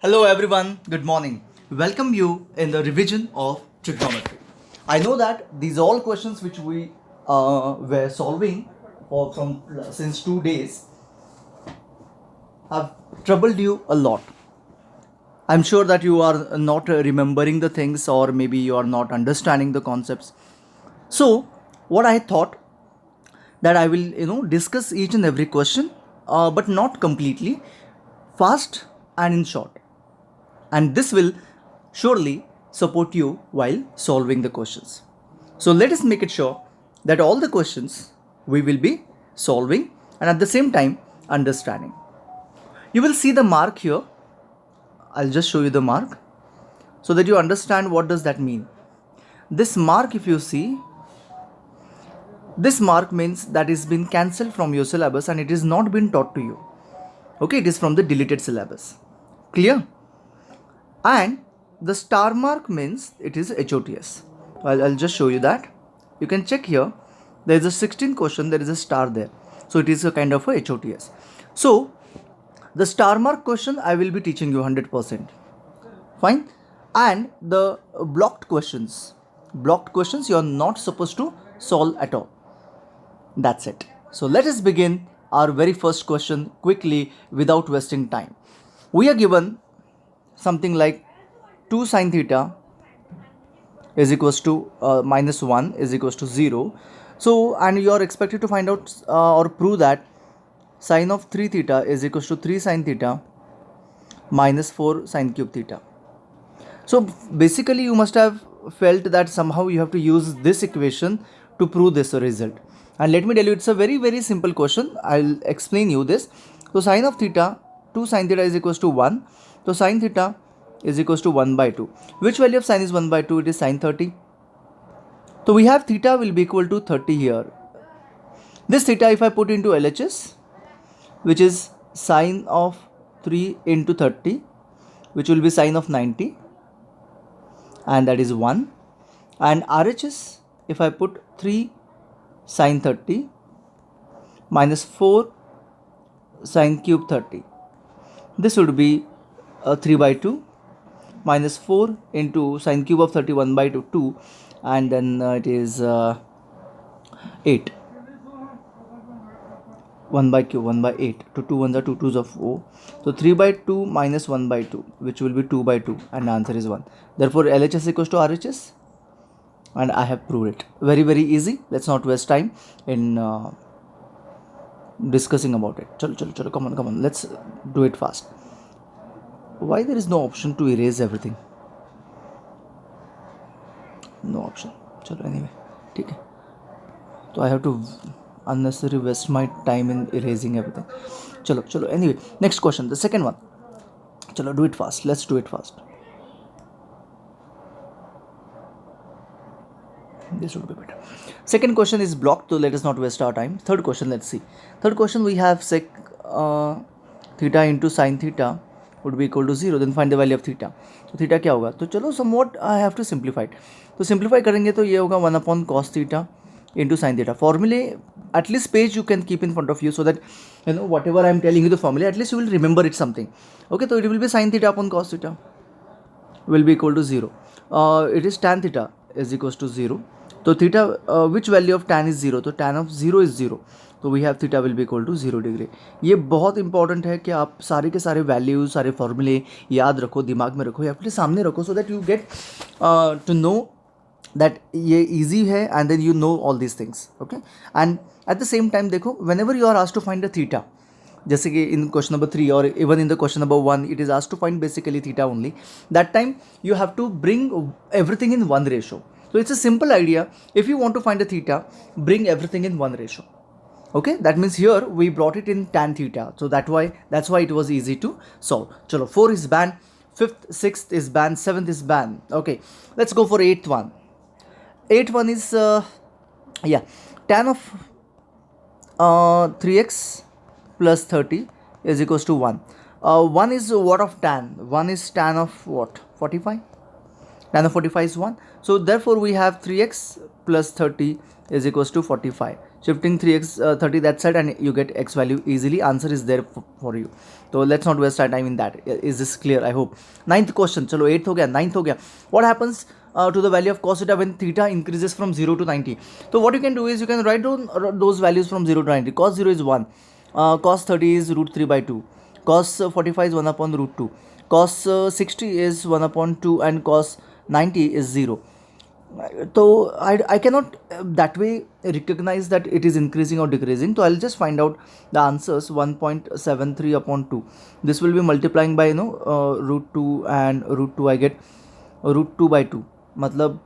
Hello everyone, good morning. Welcome you in the revision of trigonometry. I know that these all questions which we were solving from since 2 days have troubled you a lot. I'm sure that you are not remembering the things or maybe you are not understanding the concepts. So what I thought that I will discuss each and every question, but not completely, fast and in short, and this will surely support you while solving the questions. So let us make it sure that all the questions we will be solving and at the same time understanding. You will see the mark here. I'll just show you the mark so that you understand what does that mean. This mark, if you see, this mark means that is been cancelled from your syllabus and it is not been taught to you. Okay, it is from the deleted syllabus. Clear? And the star mark means it is HOTS. I'll just show you that. You can check here. There is a 16th question. There is a star there. So it is a kind of a HOTS. So the star mark question I will be teaching you 100%. Fine. And the blocked questions you are not supposed to solve at all. That's it. So let us begin our very first question quickly without wasting time. We are given something like 2 sine theta is equals to minus 1 is equals to 0. So, and you are expected to find out or prove that sine of 3 theta is equals to 3 sine theta minus 4 sine cube theta. So basically you must have felt that somehow you have to use this equation to prove this result. And let me tell you, it's a very simple question. I'll explain you this. So sine of theta, 2 sine theta is equals to 1. So sine theta is equals to 1 by 2. Which value of sine is 1 by 2? It is sine 30. So we have theta will be equal to 30 here. This theta if I put into LHS, which is sine of 3 into 30, which will be sine of 90, and that is 1. And RHS, if I put 3 sine 30 minus 4 sine cube 30, this would be 3 by 2 minus 4 into sine cube of 31 by 2, and then it is 8. 1 by cube, 1 by 8. To 2 ones are 2 twos of 4. So 3 by 2 minus 1 by 2, which will be 2 by 2, and the answer is 1. Therefore LHS equals to RHS, and I have proved it. Very easy. Let's not waste time in discussing about it. Chalo, come on. Let's do it fast. Why there is no option to erase everything? No option. Chalo, anyway. Okay. So I have to unnecessarily waste my time in erasing everything. Chalo. Anyway, next question. The second one. Chalo, do it fast. Let's do it fast. This would be better. Second question is blocked, so let us not waste our time. Third question, let's see. Third question, we have sec theta into sine theta would be equal to 0. Then find the value of theta. So theta क्या होगा? तो चलो somewhat I have to simplify it. तो simplify करेंगे तो ये होगा 1 upon cos theta into sine theta. Formulae, at least page you can keep in front of you so that whatever I am telling you the formula, at least you will remember it something. Okay, so it will be sine theta upon cos theta will be equal to 0. It is tan theta is equals to 0. तो theta which value of tan is 0? तो tan of 0 is 0. तो we have theta will be equal to 0 degree. ये बहुत important है कि आप सारे के सारे वैल्यूज, सारे फॉर्मूले याद रखो, दिमाग में रखो या फिर सामने रखो, so that you get to know that ये ईजी है and then you know all these things. Okay, and at the same time देखो, whenever you are asked to find a theta, जैसे कि इन क्वेश्चन नंबर 3 और even in the question number 1 it is asked to find basically theta only. That time you have to bring everything in one ratio. So it's a simple idea. If you want to find a theta, bring everything in one ratio. Okay, that means here we brought it in tan theta. So that's why it was easy to solve. Chalo, 4 is banned, 5th, 6th is banned, 7th is banned. Okay, let's go for 8th one. 8th one is tan of 3x plus 30 is equals to 1. 1 is what of tan? 1 is tan of what? 45? Tan of 45 is 1. So therefore we have 3x plus 30 is equals to 45. shifting 3x 30 that side and you get x value easily. Answer is there for you. So let's not waste our time in that. Is this clear? I hope. Ninth question, चलो 8th हो गया, 9th हो गया. What happens to the value of cos theta when theta increases from 0 to 90? So what you can do is you can write down those values from 0 to 90. Cos 0 is 1, cos 30 is root 3 by 2, cos 45 is 1 upon root 2, cos 60 is 1 upon 2, and cos 90 is 0. So I cannot that way recognize that it is increasing or decreasing. So I'll just find out the answers. 1.73 upon 2. This will be multiplying by root 2 and root 2. I get root 2 by 2. मतलब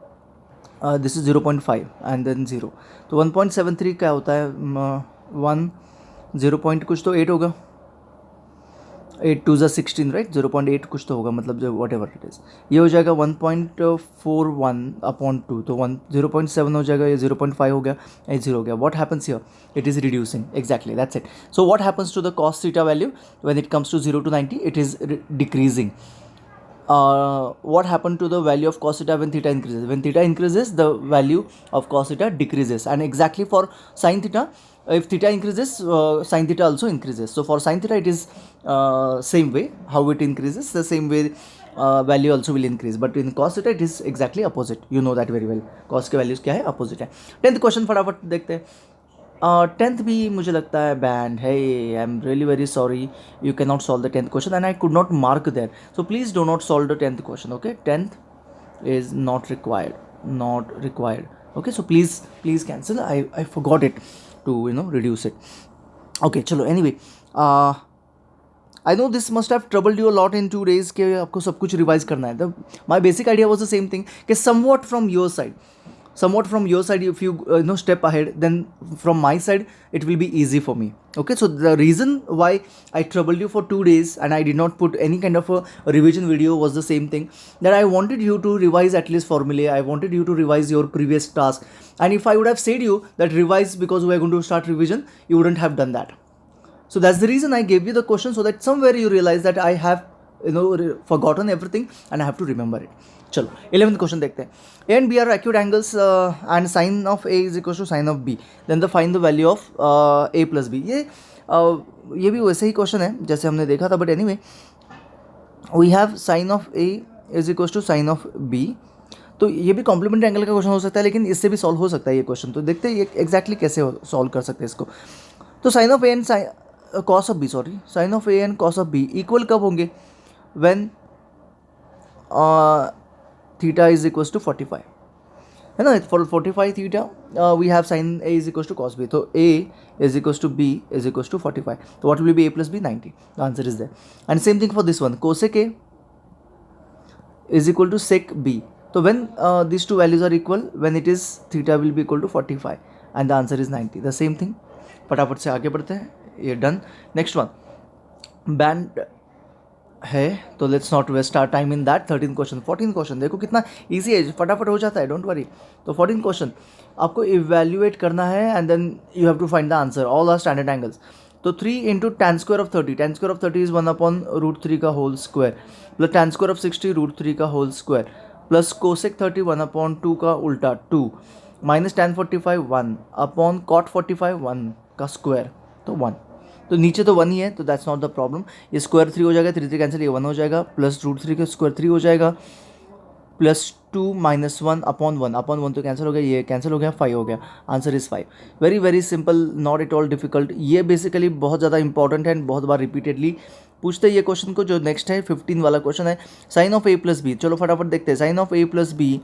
this is 0.5 and then 0. तो 1.73 क्या होता है? 0 point कुछ तो 8 होगा. 8 2 16 right. 0.8 कुछ तो होगा, मतलब जो वट एवर इट इज़. ये हो जाएगा 1.41 अपॉन 2. तो 0.7 हो जाएगा, ये 0.5 हो गया, ये 0 हो गया. What happens here? It is reducing. Exactly, that's it. So what happens to the cos theta value when it comes to 0 to 90? It is decreasing. What happened to the value of cos theta when theta increases? When theta increases, the value of cos theta decreases. And exactly for sin theta, if theta increases, sin theta also increases. So for sin theta, it is same way. How it increases, the same way value also will increase. But in cos theta, it is exactly opposite. You know that very well. Cos के values क्या है? Opposite है. 10th question फटाफट देखते हैं. 10th भी मुझे लगता है बैंड है. I am really very sorry, you can not solve the 10th question and I could not mark there. So please do not solve the 10th question. Okay, 10th is not required. Okay, so please cancel. I forgot it to reduce it. Okay, चलो. Anyway, I know this must have troubled you a lot in 2 days कि आपको सब कुछ revise करना है. My basic idea was the same thing कि somewhat from your side, if you step ahead, then from my side it will be easy for me. Okay, so the reason why I troubled you for 2 days and I did not put any kind of a revision video was the same thing, that I wanted you to revise at least formulae. I wanted you to revise your previous task, and if I would have said you that revise because we are going to start revision, you wouldn't have done that. So that's the reason I gave you the question, so that somewhere you realize that I have forgotten everything and I have to remember it. चलो 11th question देखते हैं. A and B are acute angles and sin of A is equal to sin of B. Then the find the value of A plus B. ये भी वैसे ही question है जैसे हमने देखा था, but anyway we have sin of A is equal to sin of B. तो ये भी कॉम्प्लीमेंट्री एंगल का क्वेश्चन हो सकता है, लेकिन इससे भी सॉल्व हो सकता है ये क्वेश्चन. तो देखते हैं ये एग्जैक्टली कैसे सॉल्व कर सकते हैं इसको. तो sin of A and cos of B, sin of A and cos of B equal कब होंगे? When theta is equals to 45, है ना. for 45 theta we have sin A is equals to cos B. तो A is equals to B is equals to 45. So what will be A plus B? 90. The answer is there. And same thing for this one, cosec A is equal to sec B. So when these two values are equal, when it is theta will be equal to 45 and the answer is 90. The same thing. फटाफट से आगे बढ़ते हैं. ये done. Next one banned है, तो let's not waste our time in that. 13th question. 14th question देखो कितना इजी है, फटाफट हो जाता है, डोंट वरी. तो 14th क्वेश्चन आपको इवेल्युएट करना है and then you have to find the answer. All are standard angles. तो 3 into tan square of 30. tan square of 30 is 1 upon root 3 का whole square, plus tan square of 60 root 3 का whole square, plus cosec 30 1 upon 2 का उल्टा 2, minus tan 45 1 upon cot 45 1 का square, तो 1. तो नीचे तो 1 ही है, तो दैट्स नॉट द प्रॉब्लम. ये स्क्वायर 3 हो जाएगा, 3 3 कैंसिल, ये 1 हो जाएगा, प्लस रूट 3 का स्क्वायर 3 हो जाएगा, प्लस 2 माइनस 1 अपॉन 1 तो कैंसिल हो गया, ये कैंसिल हो गया, 5 हो गया. Answer is 5. Very very simple, not at all difficult. ये बेसिकली बहुत ज़्यादा इंपॉर्टेंट है एंड बहुत बार रिपीटेडली पूछते हैं ये क्वेश्चन को. जो नेक्स्ट है 15 वाला क्वेश्चन है, sine of A plus B. चलो फटाफट देखते हैं. Sine of A plus B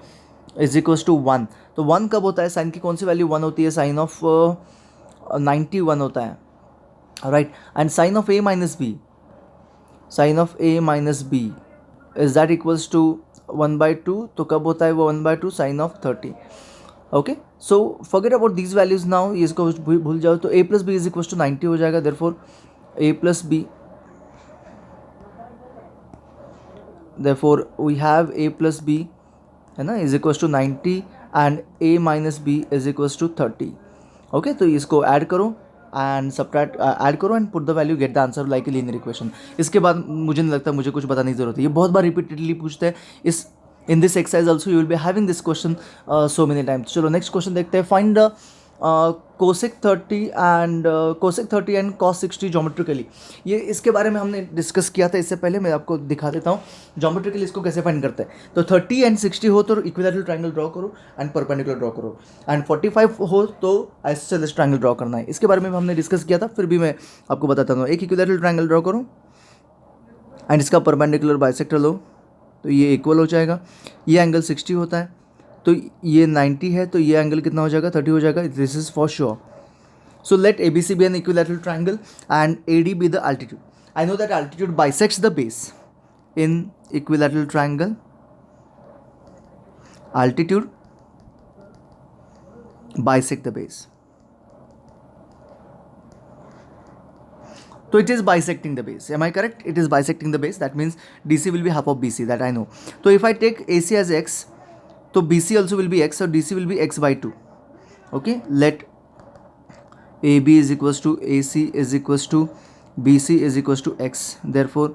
is equals to 1. तो 1 कब होता है? साइन की कौन सी वैल्यू 1 होती है? साइन ऑफ 91 होता है, right. And sine of A minus B, sine of A minus B is that equals to 1/2. तो कब होता है वो 1/2? Sine of 30. Okay, so forget about these values now. इसको भूल जाओ. तो A plus B is equals to 90 हो जाएगा. Therefore A plus B, therefore we have A plus B, है ना, is equals to 90 and A minus B is equals to 30. Okay, तो इसको ऐड करो एंड सब्ट्रैक्ट, ऐड करो and put the value, get the answer like a linear equation. इसके बाद मुझे नहीं लगता मुझे कुछ बताने की जरूरत है. ये बहुत बार रिपीटेडली पूछते हैं. इस in this exercise also you will be having this question so many times. चलो नेक्स्ट क्वेश्चन देखते हैं. Find the cosec 30 and cos 60 geometrically, ये इसके बारे में हमने डिस्कस किया था इससे पहले. मैं आपको दिखा देता हूँ जोमेट्रिकली इसको कैसे फाइंड करते हैं. तो 30 एंड 60 हो तो इक्विलैटरल ट्रायंगल ड्रॉ करो एंड परपेंडिकुलर ड्रॉ करो, एंड 45 हो तो आइसोसेलेस ट्रायंगल ड्रॉ करना है. इसके बारे में हमने डिस्कस किया था, फिर भी मैं आपको बताता हूँ. एक इक्विलैटरल ट्रायंगल ड्रॉ करो एंड इसका परपेंडिकुलर बाइसेक्टर लो, तो ये इक्वल हो जाएगा. ये एंगल 60 होता है, तो ये 90 है, तो ये एंगल कितना हो जाएगा, 30 हो जाएगा. This is for sure. So let A B C be an equilateral triangle and A D B the altitude. I know that altitude bisects the base in equilateral triangle. Altitude bisect the base. So it is bisecting the base. Am I correct? It is bisecting the base. That means DC will be half of BC. That I know. So if I take AC as X, so BC also will be X, so DC will be X by 2. Okay. Let AB is equals to AC is equals to BC is equals to X. Therefore,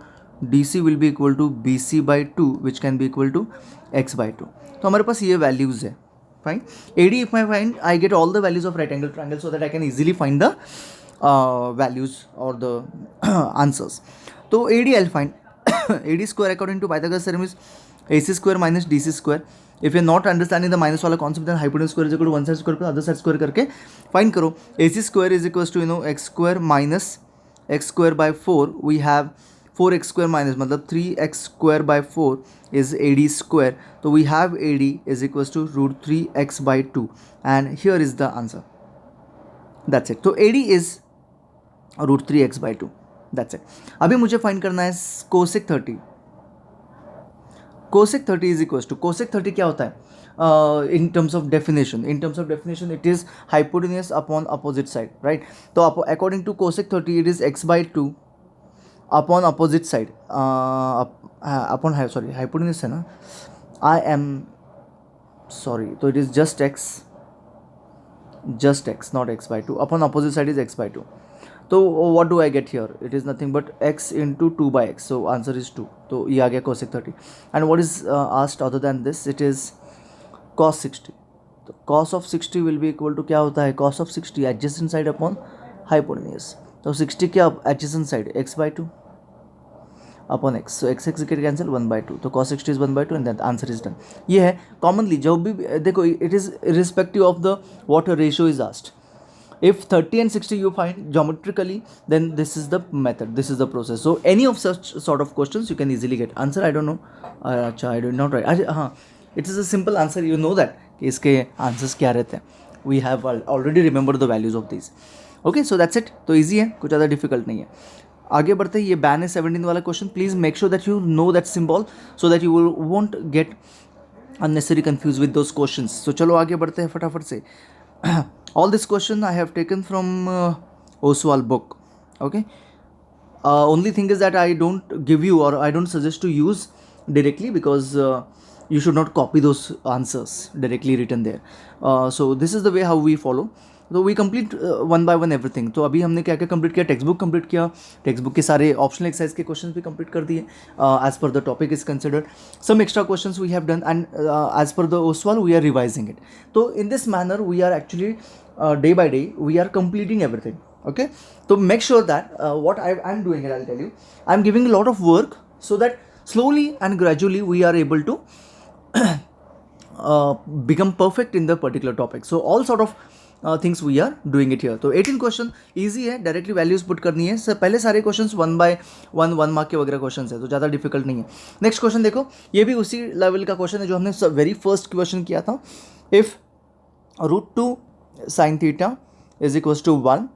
DC will be equal to BC by 2, which can be equal to X by 2. तो हमारे पास ये values है. Fine. AD if I find, I get all the values of right angle triangle so that I can easily find the values or the answers. तो AD I'll find AD square according to Pythagoras theorem is AC square minus DC square. If you're not understanding the minus वाला concept, then hypotenuse square is equal to one side square plus other side square करके find करो. AC square is equals to x square minus x square by 4. We have 4x square minus मतलब 3x square by 4 is AD square. So we have AD is equals to root 3x by 2, and here is the answer. That's it. So AD is root 3x by 2. That's it. अभी मुझे find करना है cosec 30. Cosec 30 is equals to, cosec 30 क्या होता है in terms of definition? In terms of definition, it is hypotenuse upon opposite side, right? तो according to cosec 30, it is x by 2 upon opposite side. Upon sorry, hypotenuse है ना? I am sorry. तो it is just x, not x by 2. Upon opposite side is x by 2. तो what do I get here? It is nothing but x into 2 by x. So answer is 2. तो ये आ गया cosec 30. And what is asked other than this? It is cos 60. तो cos of 60 will be equal to क्या होता है? Cos of 60 adjacent side upon hypotenuse. तो 60 क्या adjacent side? x by 2 upon x. So x get cancel 1 by 2. तो cos 60 is 1 by 2 and then answer is done. ये है commonly जब भी देखो, it is irrespective of the what ratio is asked. If 30 and 60 you find geometrically, then this is the method, this is the process. So any of such sort of questions you can easily get. Answer I don't know. अच्छा, I did not write. हाँ, it is a simple answer. You know that कि इसके answers क्या रहते हैं. We have already remembered the values of these. Okay, so that's it. तो easy है, कुछ ज़्यादा difficult नहीं है. आगे बढ़ते हैं. ये ban है 17 वाला question. Please make sure that you know that symbol so that you won't get unnecessary confused with those questions. So चलो आगे बढ़ते हैं फटाफट से. All this question I have taken from Oswald book. Okay. Only thing is that I don't give you, or I don't suggest to use directly, because you should not copy those answers directly written there. So this is the way how we follow. तो we complete one by one everything. तो अभी हमने क्या क्या complete किया? Text book complete किया, text book के सारे ऑप्शनल एक्सरसाइज के क्वेश्चन भी कंप्लीट कर दिए as per the topic is considered. Some extra question we have done and as per the Oswaal we are revising it. तो in this manner we are actually day by day we are completing everything. Okay, so make sure that what I'm doing it, I'll tell you, I'm giving a lot of work so that slowly and gradually we are able to become perfect in the particular topic. So all sort of things we are doing it here. तो 18 question easy है, directly values put करनी है. Sir पहले सारे questions 1 by 1 mark के वगैरह questions है, तो ज़्यादा डिफिकल्ट नहीं है. नेक्स्ट क्वेश्चन देखो, ये भी उसी लेवल का क्वेश्चन है जो हमने वेरी फर्स्ट क्वेश्चन किया था. If √2 sin theta is equals to 1,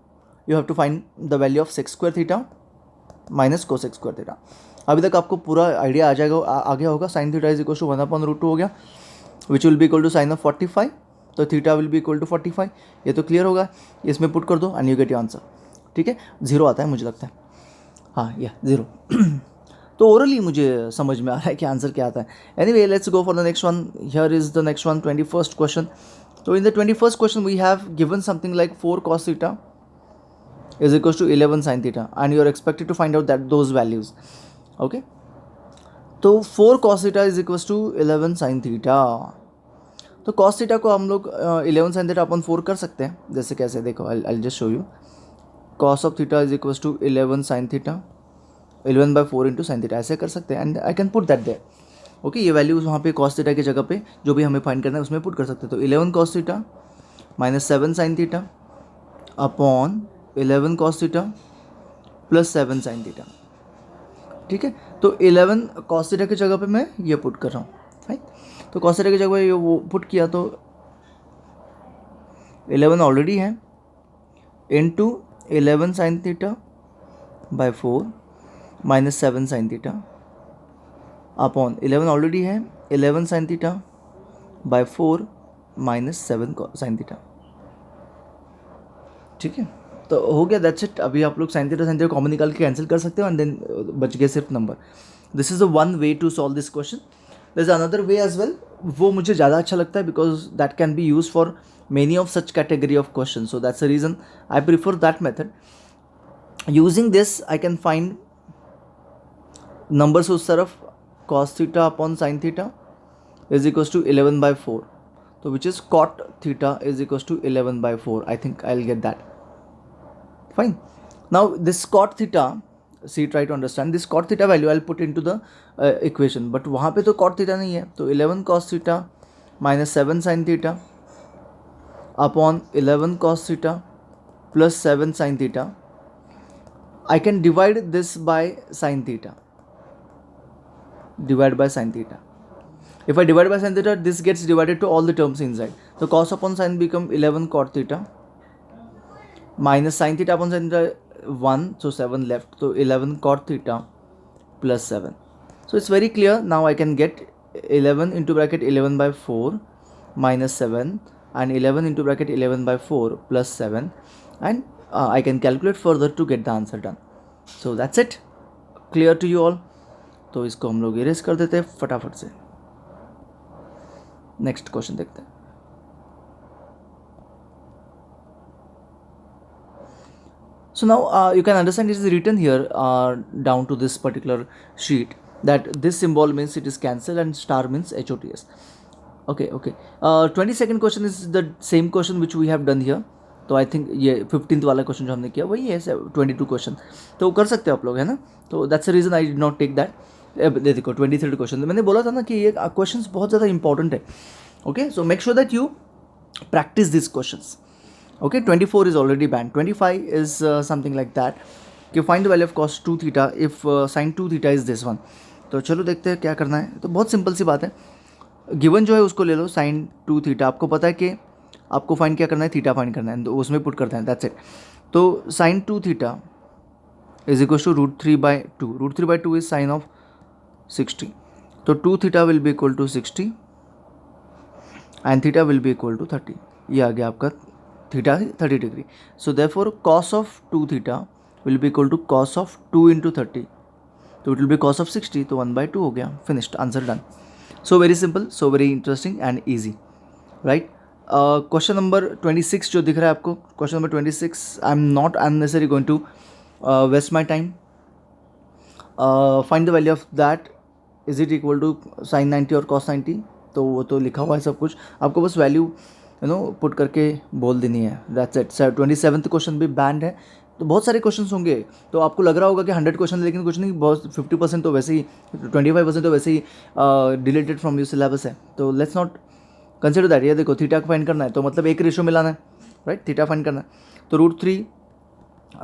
you have to find the value of sec square theta minus cosec square theta. अभी तक आपको पूरा आइडिया आ जाएगा, आ गया होगा. sin theta is equal to 1/√2 हो गया, which will be equal to sine of 45. तो theta will be equal to 45. ये तो क्लियर होगा, इसमें पुट कर दो and you get your answer. ठीक है, 0 आता है मुझे लगता है. हाँ, या 0. तो ओरली मुझे समझ में आ रहा है कि आंसर क्या आता है. Anyway, let's go for the next one. Here is the next one, 21st question. तो in the 21st question we have given something like 4 cos theta is equals to 11 sin theta, and you are expected to find out that those values. Okay, so 4 cos theta is equals to 11 sin theta. तो cos theta को हम लोग 11 sine theta upon 4 कर सकते हैं. जैसे कैसे, देखो I just show you. Cos of theta is equals to 11 sine theta, 11/4 into sine theta, ऐसे कर सकते हैं. And I can put that there. Okay, ये वैल्यूज वहाँ पे कॉस थीटा की जगह पे जो भी हमें फाइंड करना है उसमें पुट कर सकते हैं. तो 11 cos theta minus 7 sign theta upon 11 cos theta plus 7 sine theta. ठीक है, तो 11 कॉस थीटा की जगह पे मैं ये पुट कर रहा हूँ. राइट, तो कॉस थीटा की जगह पे ये वो पुट किया तो 11 ऑलरेडी है into 11 sine theta by 4 minus 7 sign theta upon 11 already है 11 sine theta by 4 minus 7 sine theta. ठीक है, तो हो गया, दैट्स इट. अभी आप लोग साइन थीटा कॉमन निकाल के कैंसिल कर सकते हो एंड देन बच गए सिर्फ number. This is the one way to solve this question. There is another way as well. वो मुझे ज़्यादा अच्छा लगता है because that can be use for many of such category of question. So that's the reason I prefer that method. Using this I can find numbers उस तरफ cos theta upon sine theta is equals to 11/4. तो which is cot theta is equals to 11/4. I think I will get that. Fine. Now this cot theta, see, try to understand this cot theta value I'll put into the equation, but वहाँ पे तो cot theta नहीं है. तो 11 cos theta minus 7 sin theta upon 11 cos theta plus 7 sin theta. I can divide this by sin theta. Divide by sin theta. If I divide by sin theta, this gets divided to all the terms inside. So cos upon sin become 11 cot theta minus sin theta upon sin theta 1, so 7 left, so 11 cot theta plus 7. So it's very clear. Now I can get 11 into bracket 11/4 minus 7 and 11 into bracket 11/4 plus 7, and I can calculate further to get the answer done. So that's it. Clear to you all. तो इसको हम लोग erase कर देते हैं फटाफट से. Next question देखते हैं. So now you can understand it is written here down to this particular sheet that this symbol means it is cancelled and star means HOTS. Okay. 22nd question is the same question which we have done here. तो I think ये 15th वाला question जो हमने किया वही है 22 question. तो कर सकते हो आप लोग, है ना. तो that's the reason I did not take that. देखो 23rd क्वेश्चन मैंने बोला था ना कि ये क्वेश्चन बहुत ज़्यादा इंपॉर्टेंट है. Okay, so make sure that you practice these questions. Okay, 24 is already banned. 25 is something like that. You find the value of cos 2 theta if sin 2 theta is this one. तो चलो देखते हैं क्या करना है. तो बहुत सिंपल सी बात है. गिवन जो है उसको ले लो sin 2 थीटा. आपको पता है कि आपको फाइंड क्या करना है, थीटा फाइंड करना है, तो उसमें पुट करते हैं, दैट्स इट. तो sin 2 theta is equal to √3/2. √3/2 is sine of 60. तो 2 theta will be equal to 60 and theta will be equal to 30. ये आ गया आपका theta 30 degree. So therefore cos of 2 theta will be equal to cos of 2 into 30. तो it will be cos of 60. तो 1/2 हो गया, finished, answer done. So very simple, so very interesting and easy, right. Question number 26 जो दिख रहा है आपको, question number 26, I am not unnecessary going to waste my time. Find the value of that. Is it equal to sin 90 और cos 90. तो वो तो लिखा हुआ है सब कुछ, आपको बस वैल्यू पुट करके बोल देनी है, दैट्स इट. 27th क्वेश्चन भी बैंड है. तो बहुत सारे क्वेश्चन होंगे, तो आपको लग रहा होगा कि 100 क्वेश्चन, लेकिन कुछ नहीं, बहुत 50% तो वैसे ही, 25% तो वैसे ही डिलीटेड फ्रॉम योर सिलेबस है. तो लेट्स नॉट कंसिडर दैट. ये देखो थीटा को फाइंड करना है तो मतलब एक रेशो मिलाना है, राइट. थीटा फाइंड करना है तो √3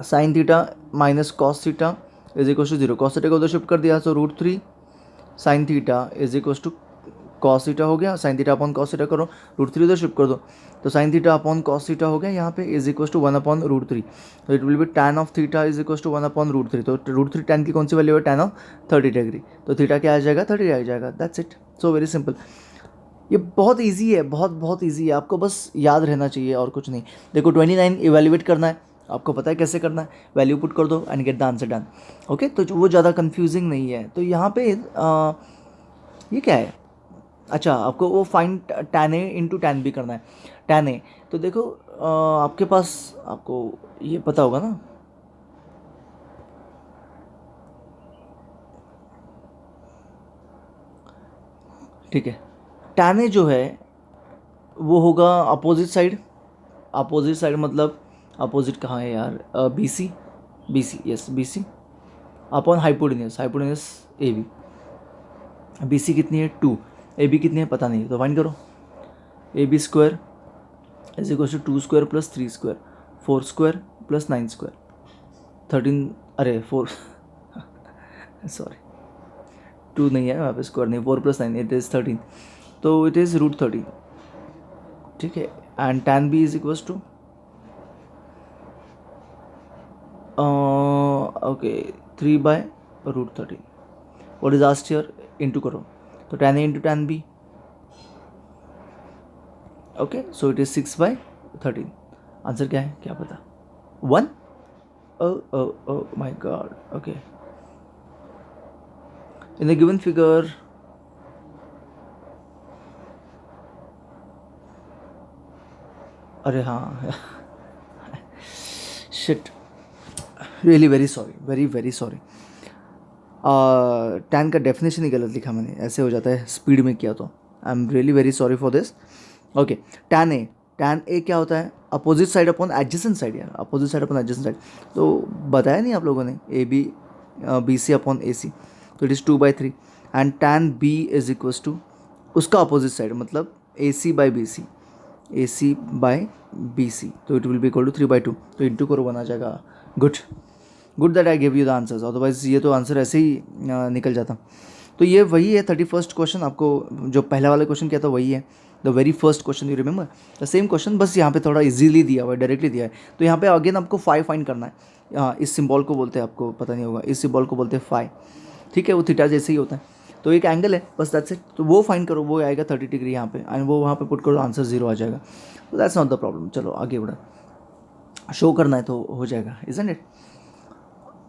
sine theta minus cos theta is equal to 0. Cos theta को उधर शिफ्ट कर दिया, so √3 sine theta is equal to cos theta हो गया. Sine theta upon cos theta करो, √3 उधर शिफ्ट कर दो, तो sine theta upon cos theta हो गया यहाँ पे, इज इक्वल टू 1/√3. तो it will be tan of theta is equal to 1/√3. तो √3 tan की कौन सी वैल्यू है, tan ऑफ 30 डिग्री. तो थीटा क्या आ जाएगा, 30 आ जाएगा, that's it. So very simple. ये बहुत ईजी है, बहुत ईजी है. आपको बस याद रहना चाहिए और कुछ नहीं. देखो 29 इवेल्युएट करना है, आपको पता है कैसे करना है, वैल्यू पुट कर दो and gate the answer done. Okay, तो वो ज़्यादा कन्फ्यूजिंग नहीं है. तो यहाँ पे ये क्या है, अच्छा आपको वो find tan A into tan B करना है. tan A, तो देखो आपके पास, आपको ये पता होगा ना, ठीक है. tan A जो है वो होगा अपोजिट साइड। अपोजिट साइड मतलब अपोजिट कहाँ है यार, B C, B C, yes B C upon hypotenuse, hypotenuse A B. B C कितनी है 2, ए बी कितनी है पता नहीं, तो फाइंड करो। A B square is equal to 2 square plus 3 square, 4 square plus 9 square, 13, अरे 4 सॉरी 2 नहीं है वहाँ पे, स्क्वायर नहीं, 4 प्लस 9 इट इज़ 13, तो इट इज़ √13, ठीक है। And tan B is equals to okay 3/√13, what is asked here, into करो, तो tan A into tan B, okay so it is 6/13। Answer क्या है क्या पता, 1, oh my god, okay. In the given figure अरे हाँ shit, really very sorry, very very sorry, tan का definition ही गलत लिखा मैंने, ऐसे हो जाता है स्पीड में किया तो, I am really very sorry for this. Okay tan A, tan A क्या होता है, opposite side upon adjacent side यार, opposite side upon adjacent side, तो बताया नहीं आप लोगों ने, A B B C upon A C, तो it is 2/3, and tan B is equals to उसका अपोजिट साइड मतलब A C by B C, A C by B C, तो it will be equal to 3/2, तो into करो बना जाएगा। Good, good that I give you the answers, otherwise ये तो answer ऐसे ही निकल जाता। तो ये वही है 31st क्वेश्चन, आपको जो पहला वाला क्वेश्चन किया था वही है, the very first question, you remember the same question, बस यहाँ पे थोड़ा इजीली दिया हुआ है, डायरेक्टली दिया है। तो यहाँ पे अगेन आपको फाई फाइंड करना है, इस सिंबल को बोलते हैं, आपको पता नहीं होगा, इस सिंबल को बोलते हैं फाई, ठीक है, वो थीटा जैसे ही होता है, तो एक एंगल है बस, दैट्स इट, तो वो फाइंड करो, वो आएगा 30 डिग्री यहाँ पे, एंड वो वहाँ पे पुट करो, आंसर 0 आ जाएगा, तो दैट्स नॉट द प्रॉब्लम। चलो आगे बढ़ा, शो करना है तो हो जाएगा, इजंट इट।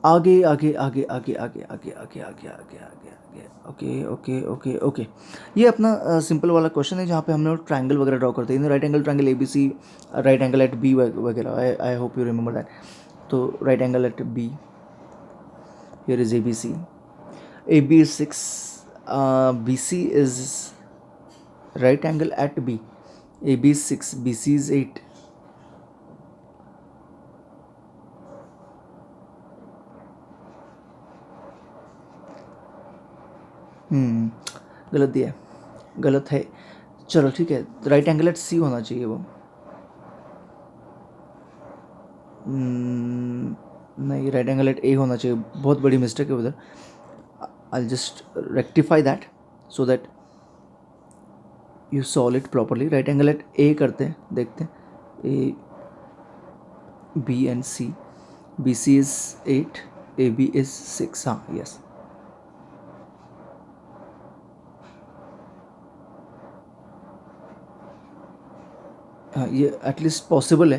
आगे आगे आगे आगे आगे आगे आगे आगे आगे आगे आगे, ओके ओके ओके ओके, ये अपना सिंपल वाला क्वेश्चन है जहाँ पे हमने ट्रायंगल वगैरह ड्रॉ करते हैं, right angle triangle A B C, right angle at B वगैरह, I hope you remember that. तो right angle at B, here is A B C, A B is 6, B C is right angle at B, A B is 6, B C is 8, गलत दिया है, गलत है, चलो ठीक है, राइट एंगल एट सी होना चाहिए वो, नहीं राइट एंगल एट ए होना चाहिए, बहुत बड़ी मिस्टेक है उधर, I just rectify that so that you solve it properly. Right angle at A करते हैं, देखते हैं, A B and C, B C is 8, A B is 6, हाँ यस, हाँ ये एटलीस्ट पॉसिबल है।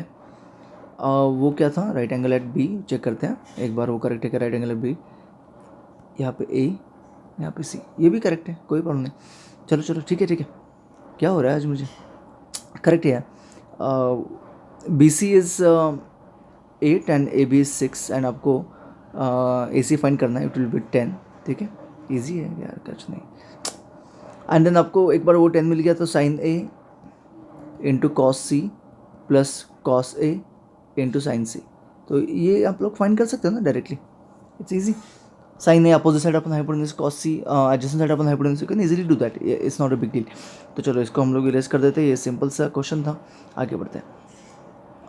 वो क्या था, right angle at B check करते हैं एक बार, वो करेक्ट है क्या, राइट एंगल एट बी, यहाँ पे ए, यहाँ पे सी, ये भी करेक्ट है, कोई प्रॉब्लम नहीं, चलो चलो ठीक है ठीक है, क्या हो रहा है आज मुझे, करेक्ट है, B C is 8 and A B is 6, and आपको ए सी फाइंड करना है, इट विल बी 10, ठीक है, ईजी है यार, कुछ नहीं। एंड देन आपको एक बार वो 10 मिल गया तो sine A into cos C plus cos A into sine C, तो ये आप लोग फाइंड कर सकते हो ना directly, it's easy. Sine A opposite side upon hypotenuse, cos C adjacent side upon hypotenuse, you can easily do that, it's not a big deal. तो चलो इसको हम लोग इरेज कर देते हैं, ये सिंपल सा क्वेश्चन था, आगे बढ़ते हैं,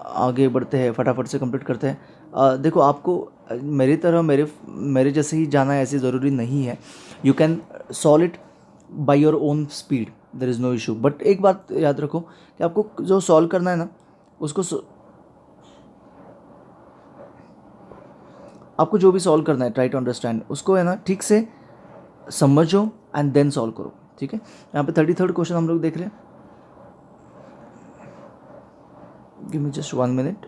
आगे बढ़ते हैं, फटाफट से कंप्लीट करते हैं। देखो आपको मेरी तरह मेरे जैसे ही जाना है ऐसी ज़रूरी नहीं है, you can solve it by your own speed, there is no issue, but एक बात याद रखो कि आपको जो सॉल्व करना है ना, उसको आपको जो भी सॉल्व करना है, ट्राई टू अंडरस्टैंड उसको, है ना, ठीक से समझो एंड देन सॉल्व करो, ठीक है। यहाँ पे 33rd क्वेश्चन हम लोग देख रहे हैं, गिव मी जस्ट 1 मिनट,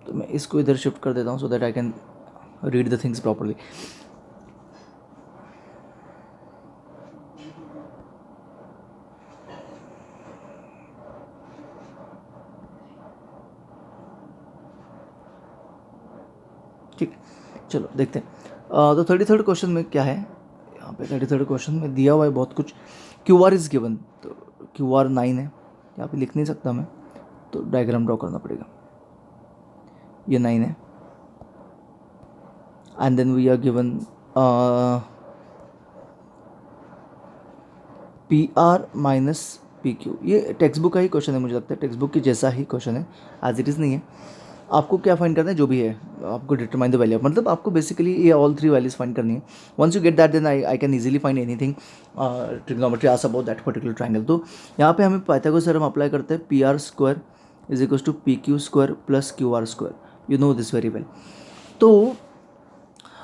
तो मैं इसको इधर शिफ्ट कर देता हूँ so that I can read the things properly. ठीक, चलो देखते हैं। तो 33rd क्वेश्चन में क्या है, यहाँ पे 33rd क्वेश्चन में दिया हुआ है बहुत कुछ. क्यू आर इज़ गिवन, तो क्यू आर 9 है, यहाँ पे लिख नहीं सकता मैं, तो डायग्राम ड्रॉ करना पड़ेगा. ये 9 है. And then we are given P R minus P Q. ये टेक्स्ट बुक का ही क्वेश्चन है, मुझे लगता है टेक्स्ट बुक की जैसा ही क्वेश्चन है, एज इट इज़ नहीं है. आपको क्या फाइंड करना है, जो भी है आपको डिटरमाइन द वैल्यू, मतलब आपको बेसिकली ये ऑल 3 वैल्यूज फाइंड करनी है. Once you get that then I can easily find anything trigonometry asks about that particular triangle. तो यहाँ पे हमें पाइथागोरस थ्योरम अप्लाई करते हैं. P R square is equals to P Q square plus Q R square. You know this very well. तो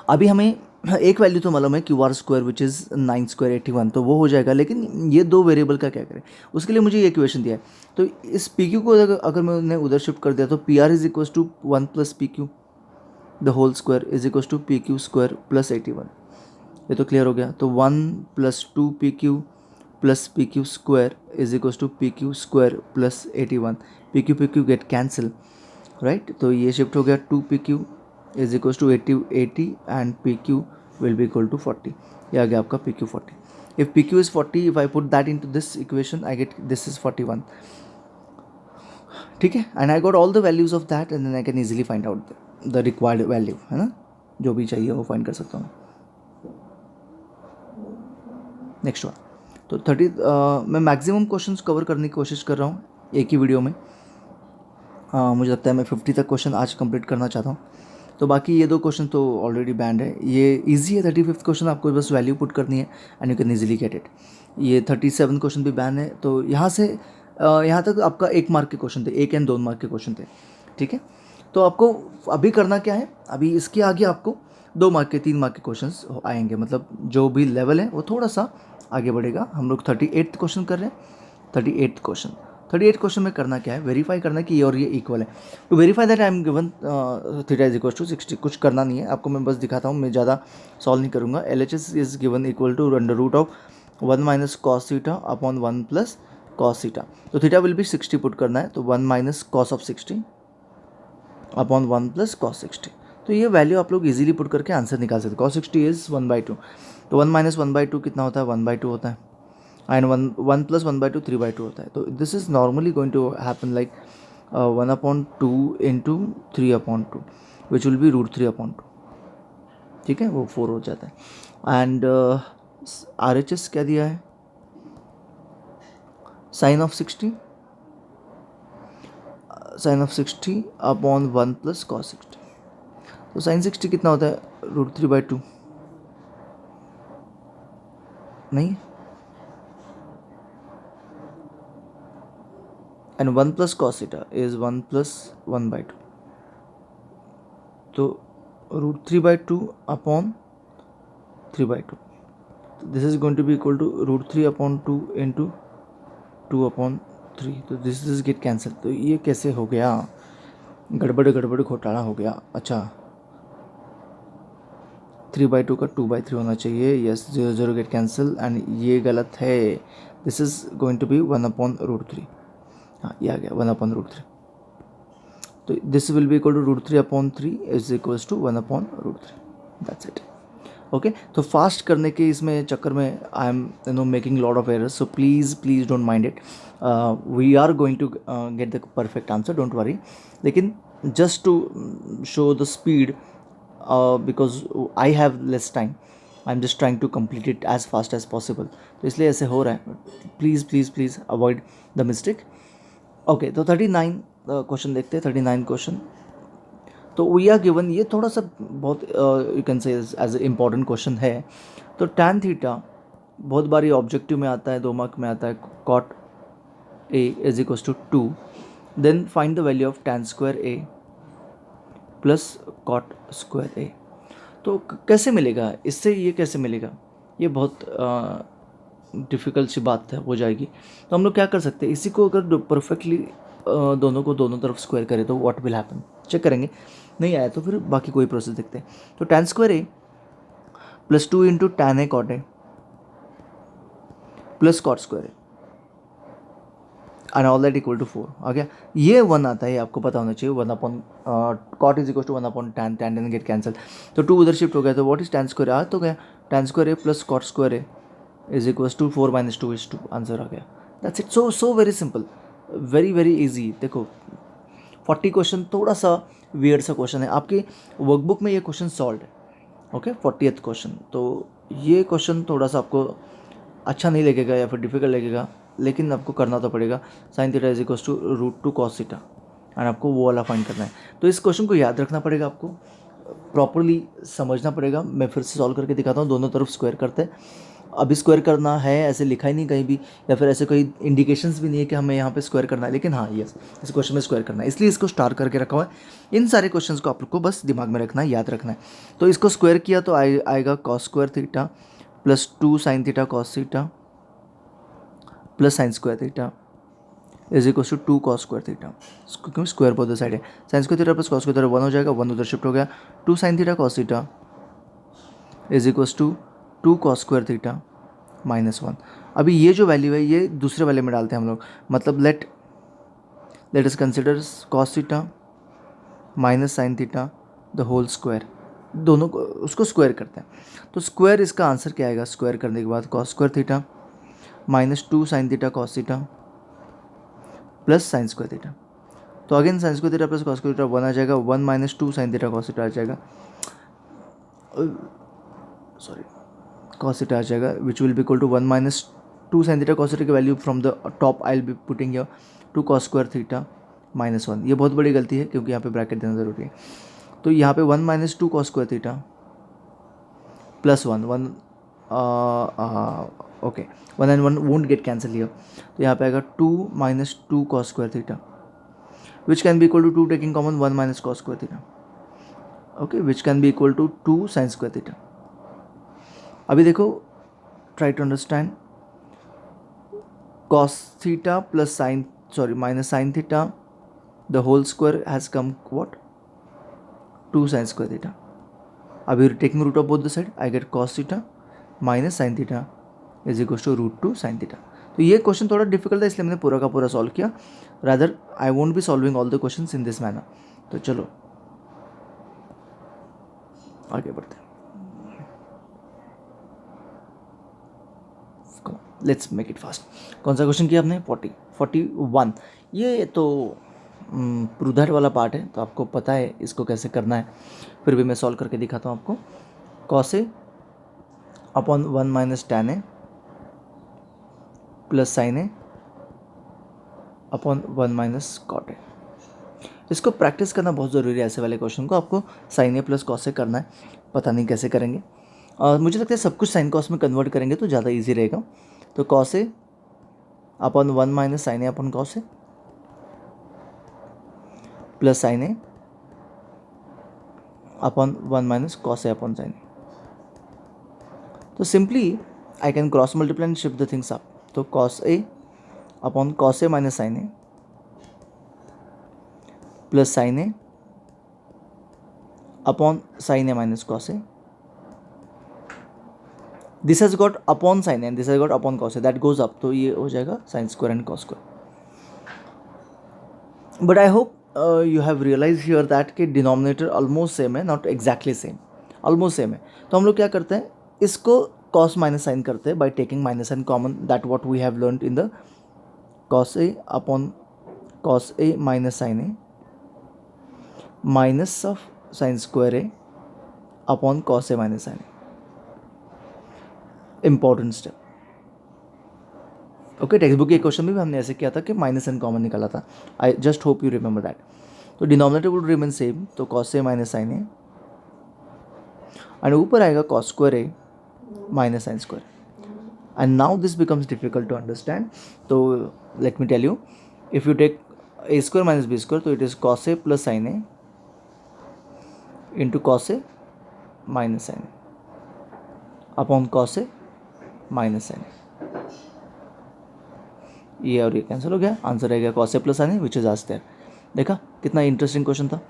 अभी हमें एक वैल्यू तो मालूम है Q R square which is 9 square 81, तो वो हो जाएगा. लेकिन ये 2 वेरिएबल का क्या करें, उसके लिए मुझे ये इक्वेशन दिया है. तो इस पी क्यू को अगर मैं उन्हें उधर शिफ्ट कर दिया तो P R is equals to 1 plus P Q the whole square is equals to P Q square plus 81. ये तो क्लियर हो गया. तो 1 plus 2 P Q plus P Q square is equals to P Q square plus 81. P Q get cancel, right. तो ये shift हो गया 2 P Q is equals to 80 and P Q will be equal to 40. ये आ गया आपका PQ 40. If PQ is 40, if I put that into this equation, I get this is 41. ठीक है, and I got all the values of that and then I can easily find out the required value, है ना, जो भी चाहिए वो find कर सकता हूँ. Next one. तो 30 मैं मैक्सिमम क्वेश्चंस कवर करने की कोशिश कर रहा हूँ एक ही वीडियो में. मुझे लगता है मैं 50 तक क्वेश्चन आज कंप्लीट करना चाहता हूँ. तो बाकी ये 2 क्वेश्चन तो ऑलरेडी बैंड है. ये इजी है. 35th क्वेश्चन आपको बस वैल्यू पुट करनी है and you can easily get it. ये 37 क्वेश्चन भी बैन है. तो यहाँ से यहाँ तक आपका 1 मार्क के क्वेश्चन थे, 1 एंड 2 मार्क के क्वेश्चन थे. ठीक है, तो आपको अभी करना क्या है, अभी इसके आगे आपको 2 मार्क के 3 मार्क के क्वेश्चन आएंगे. मतलब जो भी लेवल है वो थोड़ा सा आगे बढ़ेगा. हम लोग 38th क्वेश्चन कर रहे हैं. 38 क्वेश्चन में करना क्या है, वेरीफाई करना है कि ये और ये इक्वल है. To verify that I am given theta is equal to 60. कुछ करना नहीं है आपको, मैं बस दिखाता हूँ, मैं ज़्यादा सॉल्व नहीं करूँगा. LHS is given equal to under root of 1 minus cos theta upon 1 plus cos theta. तो थीटा विल बी 60 पुट करना है. तो 1 minus cos of 60 upon 1 plus cos 60. तो ये वैल्यू आप लोग इजीली पुट करके आंसर निकाल सकते. Cos 60 is 1/2. तो 1 माइनस 1/2 कितना होता है, 1/2 होता है. एंड 1 प्लस 1/2 3/2 होता है. तो this is normally going to happen like 1/2 into 3/2 which will be √3/2. ठीक है, वो 4 हो जाता है. एंड RHS क्या दिया है, sine of 60 upon 1 plus cos 60. तो साइन 60 कितना होता है, √3/2 नहीं. And 1 plus cos theta is 1 plus 1/2. तो √3/2 upon 3/2. This is going to be equal to √3/2 into 2/3. तो दिस इज गेट कैंसिल. तो ये कैसे हो गया, गड़बड़ घोटाला हो गया. अच्छा, 3/2 का 2/3 होना चाहिए. यस, 0 गेट कैंसिल एंड ये गलत है. This is going to be 1/√3. हाँ, ये आ गया 1/√3. तो this will be equal to √3/3 is equals to 1/√3. That's it. Okay, तो फास्ट करने के इसमें चक्कर में I am making lot of errors. So please don't mind it. We are going to get the perfect answer, don't worry. लेकिन just to show the speed, because I have less time, I am just trying to complete it as fast as possible. तो इसलिए ऐसे हो रहा है. Please avoid the mistake. Okay, तो 39 question देखते हैं. 39 क्वेश्चन तो वी आर गिवन, ये थोड़ा सा बहुत you can say as a important question है. तो tan थीटा बहुत बार ये ऑब्जेक्टिव में आता है, 2 मार्क में आता है. cot A is equals to 2. Then find the value of tan square A plus cot square A. तो कैसे मिलेगा इससे, ये कैसे मिलेगा, ये बहुत डिफ़िकल्ट सी बात है, हो जाएगी. तो हम लोग क्या कर सकते हैं, इसी को अगर परफेक्टली दोनों को दोनों तरफ स्क्वायर करें तो व्हाट विल हैपन, चेक करेंगे. नहीं आया तो फिर बाकी कोई प्रोसेस देखते हैं. तो tan square A plus 2 into tan A cot A plus cot square A. And all that equal to 4 आ गया। ये 1 आता है, ये आपको पता होना चाहिए, 1 upon cot is equal to 1 upon tan, tan tan get cancel, तो 2 उधर शिफ्ट हो गया, तो व्हाट इज टैन स्क्वायर, आ तो गया tan square A plus cot square A is equal to 4 minus 2 is 2, answer आ गया। That's it, so very simple, very very easy. देखो 40 क्वेश्चन थोड़ा सा वियर्ड सा क्वेश्चन है, आपके वर्कबुक में ये क्वेश्चन सॉल्व है, ओके 40th क्वेश्चन, तो ये क्वेश्चन थोड़ा सा आपको अच्छा नहीं लगेगा या फिर डिफिकल्ट लगेगा, लेकिन आपको करना तो पड़ेगा। Sine theta is equal to root 2 cos theta, and आपको वो वाला फाइंड करना है। तो इस क्वेश्चन को याद रखना पड़ेगा, आपको प्रॉपरली समझना पड़ेगा। मैं फिर से सॉल्व करके दिखाता हूँ, दोनों तरफ स्क्वायर करते हैं। अभी स्क्वायर करना है ऐसे लिखा ही नहीं कहीं भी, या फिर ऐसे कोई इंडिकेशंस भी नहीं है कि हमें यहाँ पे स्क्वायर करना है, लेकिन हाँ यस, इस क्वेश्चन में स्क्वायर करना है, इसलिए इसको स्टार करके रखा हुआ है। इन सारे क्वेश्चंस को आप लोग को बस दिमाग में रखना है, याद रखना है। तो इसको स्क्वायर किया तो आएगा cos square theta plus 2 sine theta cos theta plus sine square theta is equal to 2 cos square theta, क्योंकि स्क्वायर बोथ साइड है। Sine square theta plus cos square theta 1 हो जाएगा, 1 उधर शिफ्ट हो गया, 2 sine theta cos theta is equal to 2 cos square theta -1। अभी ये जो वैल्यू है ये दूसरे वाले में डालते हैं हम लोग, मतलब let us consider cos theta minus sine theta the whole square, दोनों को उसको स्क्वायर करते हैं। तो स्क्वायर इसका आंसर क्या आएगा, स्क्वायर करने के बाद cos square theta -2 sine theta cos theta plus sine square theta, तो again sine square theta plus cos square theta 1 आ जाएगा, 1 - 2 साइन थीटा कॉस थीटा आ जाएगा, सॉरी cos theta आ जाएगा, which will be equal to 1 - 2 sin theta cos theta की value from the top I will be putting here 2 cos square theta -1। ये बहुत बड़ी गलती है क्योंकि यहाँ पे ब्रैकेट देना जरूरी है। तो यहाँ पे 1 - 2 cos square theta plus 1 okay 1 and 1 won't get cancel here, तो यहाँ पे आएगा 2 - 2 cos square theta which can be equal to 2 taking common 1 - cos square theta, okay which can be equal to 2 sin square theta. अभी देखो try to understand, cos theta plus sine minus sine theta the whole square has come what 2 sine square theta. अभी taking root of both the side I get cos theta minus sine theta is equal to root 2 sine theta. तो ये question थोड़ा difficult है इसलिए मैंने पूरा का पूरा सॉल्व किया, rather I won't be solving all the questions in this manner. तो चलो आगे बढ़ते हैं, लेट्स मेक इट फास्ट। कौन सा क्वेश्चन किया आपने, 41। ये तो प्रूदर वाला पार्ट है, तो आपको पता है इसको कैसे करना है, फिर भी मैं सॉल्व करके दिखाता हूँ आपको। cos A upon 1 minus tan A plus sin A upon 1 minus cot ए। इसको प्रैक्टिस करना बहुत ज़रूरी है, ऐसे वाले क्वेश्चन को आपको sin ए प्लस cos ए करना है, पता नहीं कैसे करेंगे। मुझे लगता है सब कुछ साइन कॉस में कन्वर्ट करेंगे तो ज़्यादा ईजी रहेगा। तो cos A upon 1 minus sine A upon cos A plus sine A upon 1 minus cos A upon sine A. तो simply I can cross multiply and shift the things up. तो cos A upon cos A minus sine A plus sine A upon sine A minus cos A, this has got upon sine and this has got upon cos A, that goes up, तो ये हो जाएगा sine square and cos square. But I hope you have realize here that कि denominator almost same है, not exactly same, almost same है। तो हम लोग क्या करते हैं, इसको cos माइनस साइन करते हैं by taking minus sine common, that what we have learned in the cos A upon cos A minus sine A minus of sine square A upon cos A minus sine A. Important step, okay. Text book के question में भी हमने ऐसे किया था कि minus N common निकाला था। I just hope you remember that. तो डिनोमिनेटर विल रिमेन सेम, तो cos A minus sine A and ऊपर आएगा cos square A minus sine square. And now this becomes difficult to understand, तो let me tell you, if you take A square minus B square, तो it is cos A plus sine A into cos A minus sine A upon cos A minus sine ए। ये और ये cancel हो गया, answer रहेगा cos A plus sine A which is आज there. देखा कितना इंटरेस्टिंग क्वेश्चन था,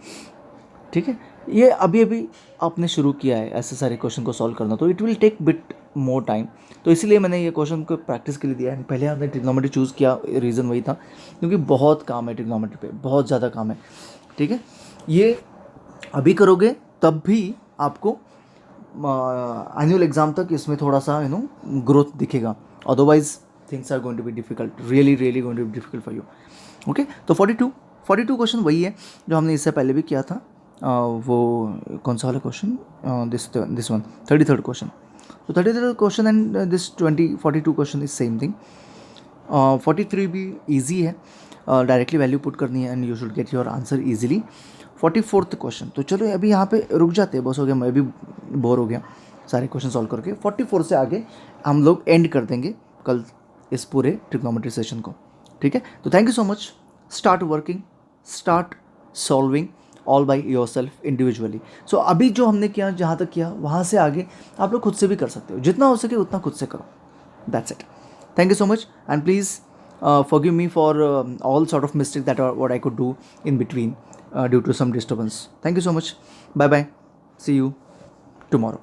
ठीक है। ये अभी अभी आपने शुरू किया है ऐसे सारे क्वेश्चन को सॉल्व करना, तो it will take bit more time. तो इसीलिए मैंने ये क्वेश्चन को प्रैक्टिस के लिए दिया है। पहले आपने ट्रिग्नोमेट्री चूज़ किया, रीज़न वही था क्योंकि बहुत काम है ट्रिग्नोमेट्री पे, बहुत ज़्यादा काम है। ठीक है, ये अभी करोगे तब भी आपको एनुअल एग्ज़ाम तक इसमें थोड़ा सा ग्रोथ दिखेगा, otherwise things are going to be difficult, really really going to be difficult for you. Okay, तो 42 क्वेश्चन वही है जो हमने इससे पहले भी किया था। वो कौन सा वाला question, this one 33rd question. तो 33rd question and this 42 question is same thing. 43 भी ईजी है, डायरेक्टली वैल्यू पुट करनी है and you should get your answer easily. 44th question, तो चलो अभी यहाँ पे रुक जाते हैं, बस हो गया, मैं भी बोर हो गया सारे क्वेश्चन सॉल्व करके। 44 से आगे हम लोग एंड कर देंगे कल इस पूरे ट्रिग्नोमेट्री सेशन को। ठीक है, तो thank you so much. Start working, start solving all by your self individually. So अभी जो हमने किया, जहाँ तक किया वहाँ से आगे आप लोग खुद से भी कर सकते हो, जितना हो सके उतना खुद से करो। That's it, thank you so much, and please forgive me for all sort of mistakes that are what I could do in between due to some disturbance. Thank you so much. Bye bye, see you tomorrow.